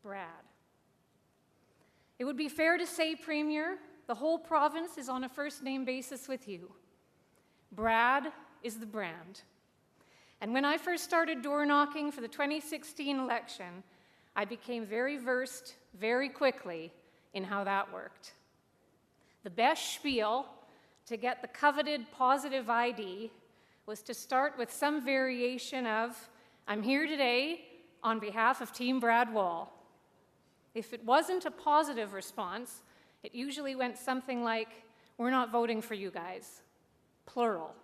Brad. It would be fair to say, Premier, the whole province is on a first-name basis with you. Brad is the brand. And when I first started door knocking for the 2016 election, I became very versed very quickly in how that worked. The best spiel to get the coveted positive ID was to start with some variation of, "I'm here today on behalf of Team Brad Wall." If it wasn't a positive response, it usually went something like, "We're not voting for you guys," plural.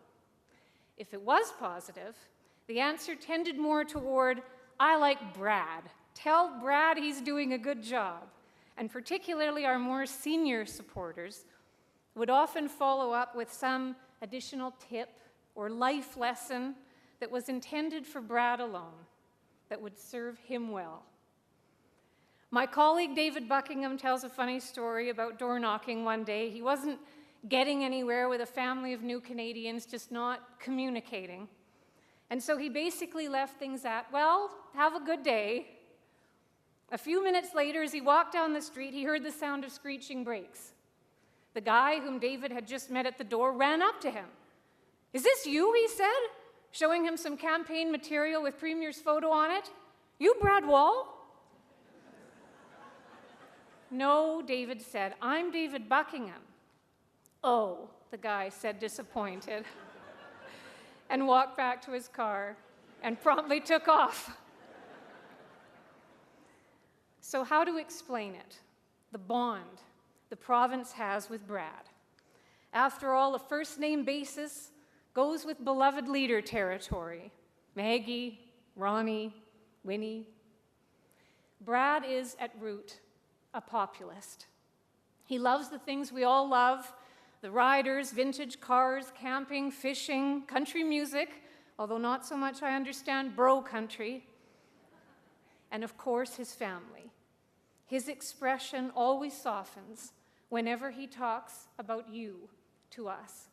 If it was positive, the answer tended more toward, "I like Brad. Tell Brad he's doing a good job." And particularly our more senior supporters would often follow up with some additional tip or life lesson that was intended for Brad alone, that would serve him well. My colleague David Buckingham tells a funny story about door knocking one day. He wasn't getting anywhere with a family of new Canadians, just not communicating. And so he basically left things at, "Well, have a good day." A few minutes later, as he walked down the street, he heard the sound of screeching brakes. The guy whom David had just met at the door ran up to him. "Is this you?" he said, showing him some campaign material with Premier's photo on it. "You Brad Wall?" "No," David said, "I'm David Buckingham." "Oh," the guy said, disappointed, and walked back to his car and promptly took off. So how to explain it? The bond the province has with Brad. After all, a first-name basis goes with beloved leader territory. Maggie, Ronnie, Winnie. Brad is, at root, a populist. He loves the things we all love, the riders, vintage cars, camping, fishing, country music, although not so much I understand bro country, and of course his family. His expression always softens whenever he talks about you to us.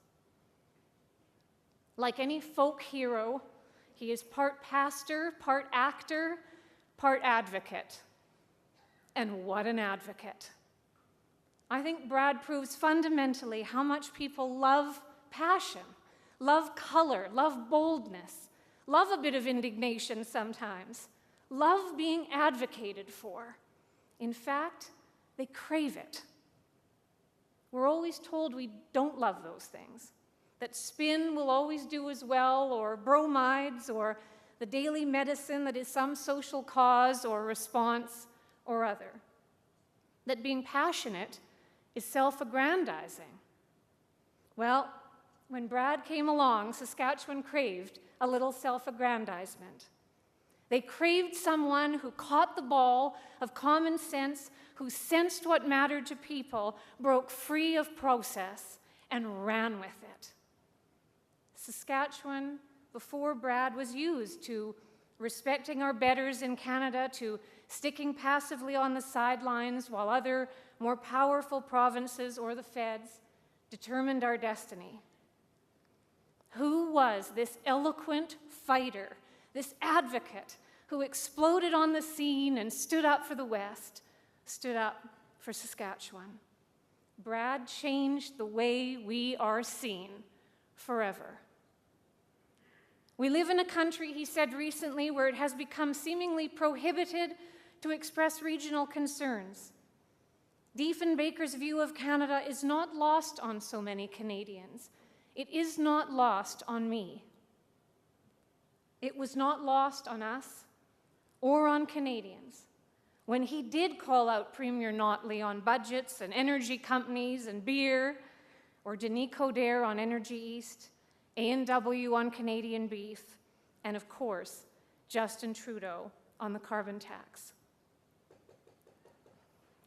Like any folk hero, he is part pastor, part actor, part advocate. And what an advocate. I think Brad proves fundamentally how much people love passion, love color, love boldness, love a bit of indignation sometimes, love being advocated for. In fact, they crave it. We're always told we don't love those things, that spin will always do as well, or bromides, or the daily medicine that is some social cause or response or other. That being passionate is self-aggrandizing. Well, when Brad came along, Saskatchewan craved a little self-aggrandizement. They craved someone who caught the ball of common sense, who sensed what mattered to people, broke free of process, and ran with it. Saskatchewan, before Brad, was used to respecting our betters in Canada, to sticking passively on the sidelines while other more powerful provinces or the feds determined our destiny. Who was this eloquent fighter, this advocate who exploded on the scene and stood up for the West, stood up for Saskatchewan? Brad changed the way we are seen forever. We live in a country, he said recently, where it has become seemingly prohibited to express regional concerns. Diefenbaker's view of Canada is not lost on so many Canadians. It is not lost on me. It was not lost on us or on Canadians when he did call out Premier Notley on budgets and energy companies and beer, or Denis Coderre on Energy East, A&W on Canadian beef, and of course, Justin Trudeau on the carbon tax.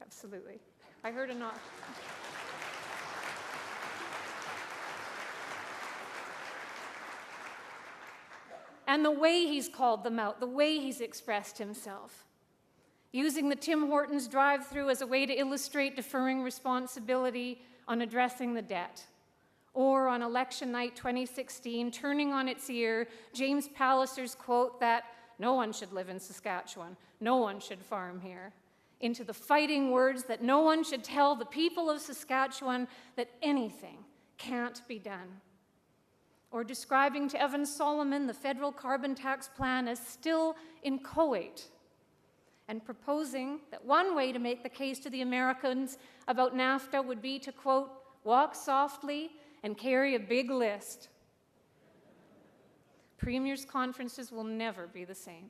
Absolutely. I heard a nod. And the way he's called them out, the way he's expressed himself, using the Tim Hortons drive-through as a way to illustrate deferring responsibility on addressing the debt, or on election night 2016, turning on its ear James Palliser's quote that no one should live in Saskatchewan, no one should farm here, into the fighting words that no one should tell the people of Saskatchewan that anything can't be done. Or describing to Evan Solomon the federal carbon tax plan as still inchoate, and proposing that one way to make the case to the Americans about NAFTA would be to, quote, walk softly and carry a big list. Premiers' conferences will never be the same.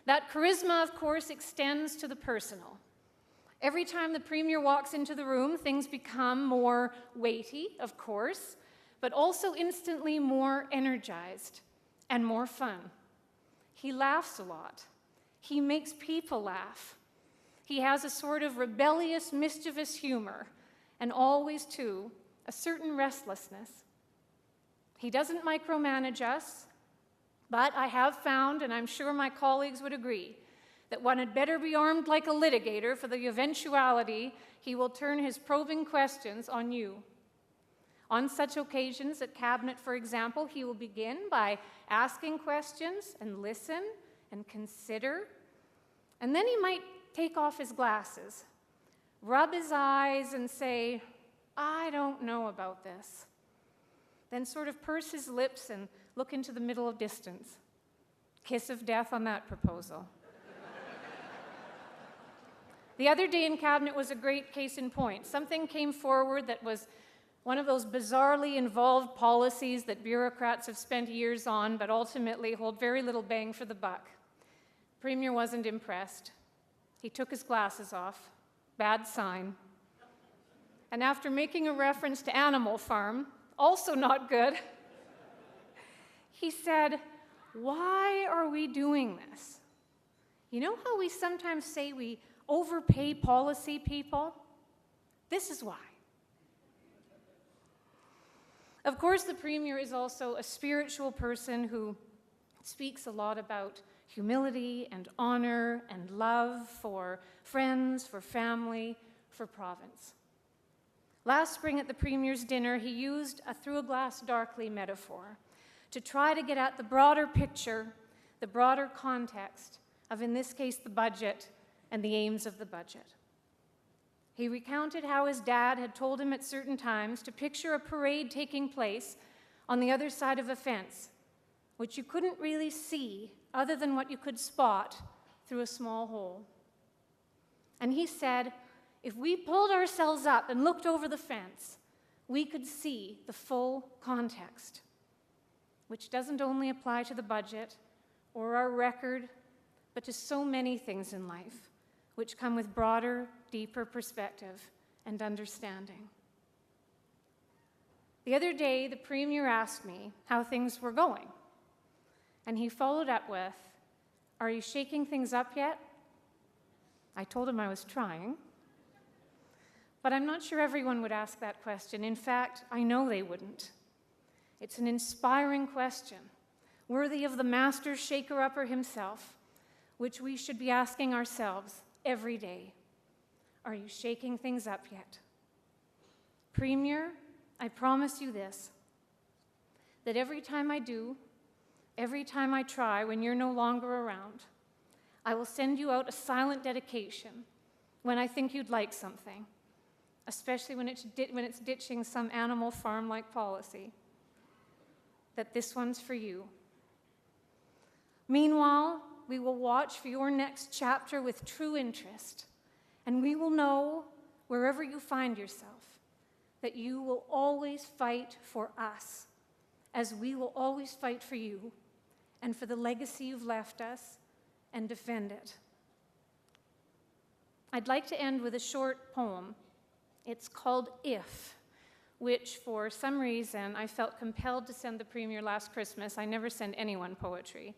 That charisma, of course, extends to the personal. Every time the Premier walks into the room, things become more weighty, of course, but also instantly more energized and more fun. He laughs a lot. He makes people laugh. He has a sort of rebellious, mischievous humor, and always, too, a certain restlessness. He doesn't micromanage us, but I have found, and I'm sure my colleagues would agree, that one had better be armed like a litigator for the eventuality he will turn his probing questions on you. On such occasions at Cabinet, for example, he will begin by asking questions and listen and consider, and then he might take off his glasses, rub his eyes and say, I don't know about this. Then sort of purse his lips and look into the middle of distance. Kiss of death on that proposal. The other day in Cabinet was a great case in point. Something came forward that was one of those bizarrely involved policies that bureaucrats have spent years on, but ultimately hold very little bang for the buck. Premier wasn't impressed. He took his glasses off. Bad sign. And after making a reference to Animal Farm, also not good, he said, why are we doing this? You know how we sometimes say we overpay policy people? This is why. Of course, the Premier is also a spiritual person who speaks a lot about humility and honor and love for friends, for family, for province. Last spring at the Premier's dinner, he used a through-a-glass darkly metaphor to try to get at the broader picture, the broader context of, in this case, the budget and the aims of the budget. He recounted how his dad had told him at certain times to picture a parade taking place on the other side of a fence, which you couldn't really see other than what you could spot through a small hole. And he said, if we pulled ourselves up and looked over the fence, we could see the full context, which doesn't only apply to the budget or our record, but to so many things in life, which come with broader, deeper perspective and understanding. The other day, the Premier asked me how things were going, and he followed up with, are you shaking things up yet? I told him I was trying, but I'm not sure everyone would ask that question. In fact, I know they wouldn't. It's an inspiring question, worthy of the master shaker-upper himself, which we should be asking ourselves every day. Are you shaking things up yet? Premier, I promise you this, that every time I do, every time I try when you're no longer around, I will send you out a silent dedication when I think you'd like something, especially when it's ditching some Animal Farm-like policy, that this one's for you. Meanwhile, we will watch for your next chapter with true interest, and we will know, wherever you find yourself, that you will always fight for us, as we will always fight for you and for the legacy you've left us, and defend it. I'd like to end with a short poem. It's called If, which for some reason I felt compelled to send the Premier last Christmas. I never send anyone poetry.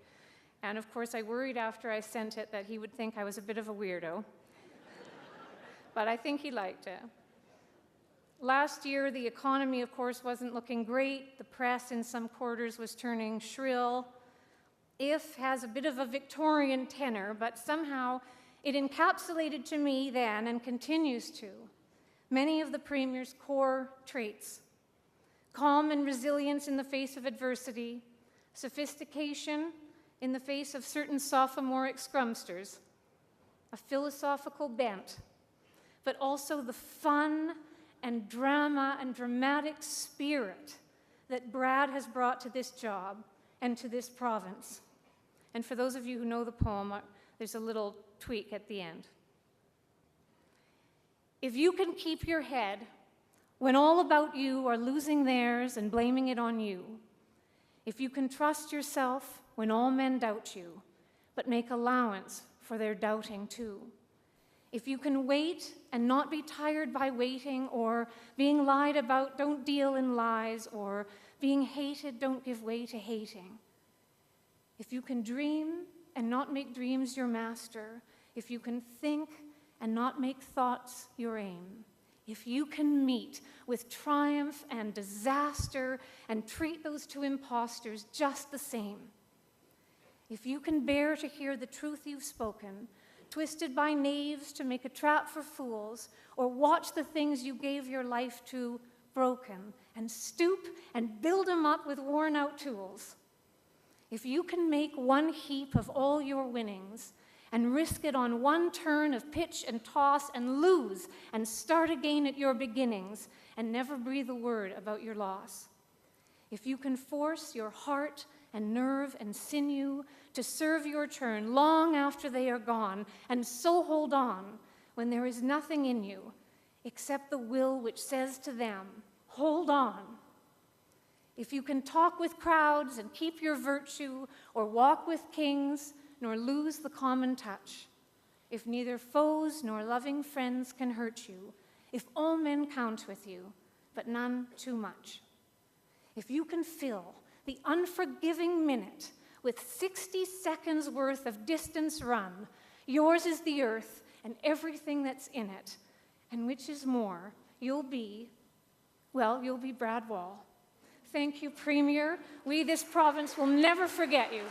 And of course, I worried after I sent it that he would think I was a bit of a weirdo. But I think he liked it. Last year, the economy, of course, wasn't looking great. The press in some quarters was turning shrill. If has a bit of a Victorian tenor, but somehow it encapsulated to me then, and continues to, many of the Premier's core traits: calm and resilience in the face of adversity, sophistication in the face of certain sophomoric scrumsters, a philosophical bent, but also the fun and drama and dramatic spirit that Brad has brought to this job and to this province. And for those of you who know the poem, there's a little tweak at the end. If you can keep your head when all about you are losing theirs and blaming it on you, if you can trust yourself when all men doubt you, but make allowance for their doubting too, if you can wait and not be tired by waiting, or being lied about, don't deal in lies, or being hated, don't give way to hating, if you can dream and not make dreams your master, if you can think and not make thoughts your aim, if you can meet with triumph and disaster and treat those two impostors just the same, if you can bear to hear the truth you've spoken, twisted by knaves to make a trap for fools, or watch the things you gave your life to broken, and stoop and build them up with worn-out tools, if you can make one heap of all your winnings and risk it on one turn of pitch and toss and lose and start again at your beginnings and never breathe a word about your loss, if you can force your heart and nerve and sinew to serve your turn long after they are gone, and so hold on when there is nothing in you except the will which says to them, hold on. If you can talk with crowds and keep your virtue, or walk with kings, nor lose the common touch, if neither foes nor loving friends can hurt you, if all men count with you, but none too much, if you can fill the unforgiving minute with 60 seconds worth of distance run, yours is the earth and everything that's in it, and which is more, you'll be Brad Wall. Thank you, Premier. We, this province, will never forget you.